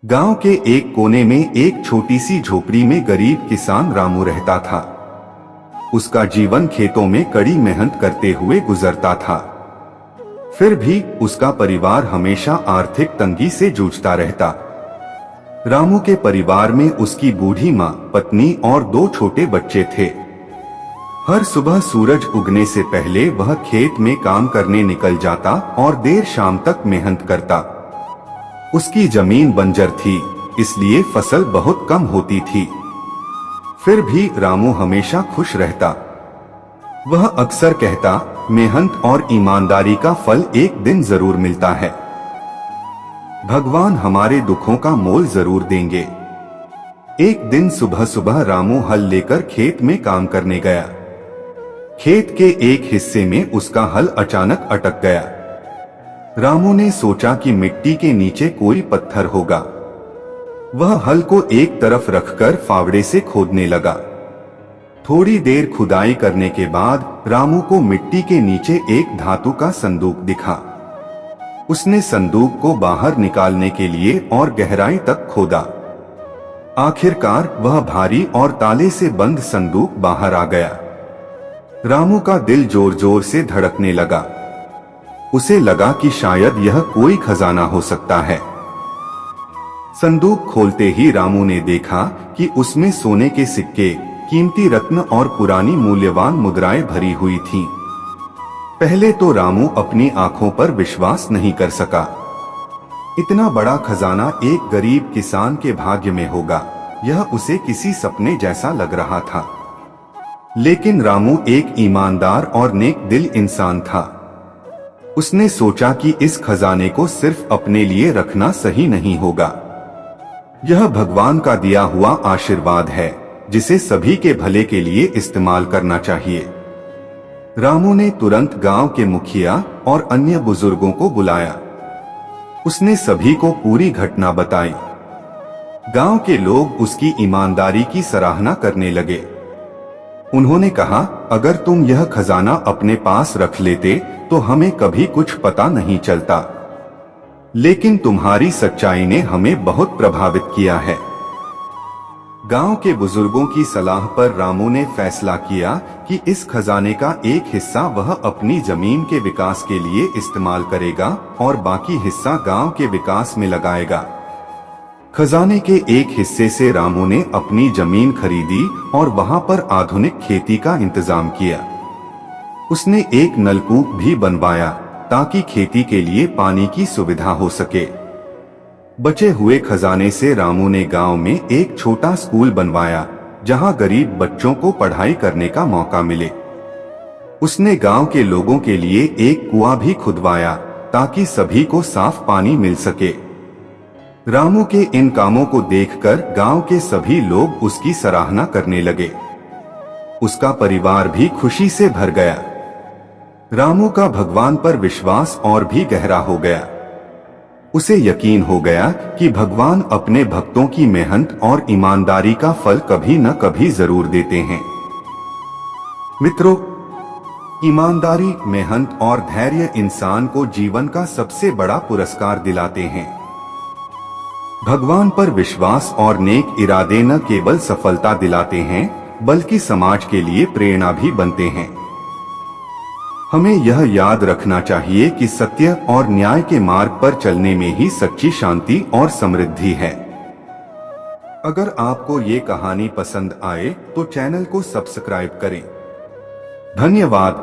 गांव के एक कोने में एक छोटी सी झोपड़ी में गरीब किसान रामू रहता था। उसका जीवन खेतों में कड़ी मेहनत करते हुए गुजरता था। फिर भी उसका परिवार हमेशा आर्थिक तंगी से जूझता रहता। रामू के परिवार में उसकी बूढ़ी माँ, पत्नी और 2 छोटे बच्चे थे। हर सुबह सूरज उगने से पहले वह खेत में काम करने निकल जाता और देर शाम तक मेहनत करता। उसकी जमीन बंजर थी, इसलिए फसल बहुत कम होती थी। फिर भी रामू हमेशा खुश रहता। वह अक्सर कहता, मेहनत और ईमानदारी का फल एक दिन जरूर मिलता है। भगवान हमारे दुखों का मोल जरूर देंगे। एक दिन सुबह सुबह रामू हल लेकर खेत में काम करने गया। खेत के एक हिस्से में उसका हल अचानक अटक गया। रामू ने सोचा कि मिट्टी के नीचे कोई पत्थर होगा। वह हल को एक तरफ रखकर फावड़े से खोदने लगा। थोड़ी देर खुदाई करने के बाद रामू को मिट्टी के नीचे एक धातु का संदूक दिखा। उसने संदूक को बाहर निकालने के लिए और गहराई तक खोदा। आखिरकार वह भारी और ताले से बंद संदूक बाहर आ गया। रामू का दिल जोर जोर से धड़कने लगा। उसे लगा कि शायद यह कोई खजाना हो सकता है। संदूक खोलते ही रामू ने देखा कि उसमें सोने के सिक्के, कीमती रत्न और पुरानी मूल्यवान मुद्राएं भरी हुई थीं। पहले तो रामू अपनी आंखों पर विश्वास नहीं कर सका। इतना बड़ा खजाना एक गरीब किसान के भाग्य में होगा, यह उसे किसी सपने जैसा लग रहा था। लेकिन रामू एक ईमानदार और नेक दिल इंसान था। उसने सोचा कि इस खजाने को सिर्फ अपने लिए रखना सही नहीं होगा। यह भगवान का दिया हुआ आशीर्वाद है, जिसे सभी के भले के लिए इस्तेमाल करना चाहिए। रामू ने तुरंत गांव के मुखिया और अन्य बुजुर्गों को बुलाया। उसने सभी को पूरी घटना बताई। गांव के लोग उसकी ईमानदारी की सराहना करने लगे। उन्होंने कहा, अगर तुम यह खजाना अपने पास रख लेते तो हमें कभी कुछ पता नहीं चलता। लेकिन तुम्हारी सच्चाई ने हमें बहुत प्रभावित किया है। गांव के बुजुर्गों की सलाह पर रामू ने फैसला किया कि इस खजाने का एक हिस्सा वह अपनी जमीन के विकास के लिए इस्तेमाल करेगा और बाकी हिस्सा गांव के विकास में लगाएगा। खजाने के एक हिस्से से रामू ने अपनी जमीन खरीदी और वहां पर आधुनिक खेती का इंतजाम किया। उसने एक नलकूप भी बनवाया ताकि खेती के लिए पानी की सुविधा हो सके। बचे हुए खजाने से रामू ने गांव में एक छोटा स्कूल बनवाया, जहां गरीब बच्चों को पढ़ाई करने का मौका मिले। उसने गांव के लोगों के लिए एक कुआं भी खुदवाया ताकि सभी को साफ पानी मिल सके। रामू के इन कामों को देखकर गांव के सभी लोग उसकी सराहना करने लगे। उसका परिवार भी खुशी से भर गया। रामू का भगवान पर विश्वास और भी गहरा हो गया। उसे यकीन हो गया कि भगवान अपने भक्तों की मेहनत और ईमानदारी का फल कभी न कभी जरूर देते हैं। मित्रों, ईमानदारी, मेहनत और धैर्य इंसान को जीवन का सबसे बड़ा पुरस्कार दिलाते हैं। भगवान पर विश्वास और नेक इरादे न केवल सफलता दिलाते हैं, बल्कि समाज के लिए प्रेरणा भी बनते हैं। हमें यह याद रखना चाहिए कि सत्य और न्याय के मार्ग पर चलने में ही सच्ची शांति और समृद्धि है। अगर आपको ये कहानी पसंद आए तो चैनल को सब्सक्राइब करें। धन्यवाद।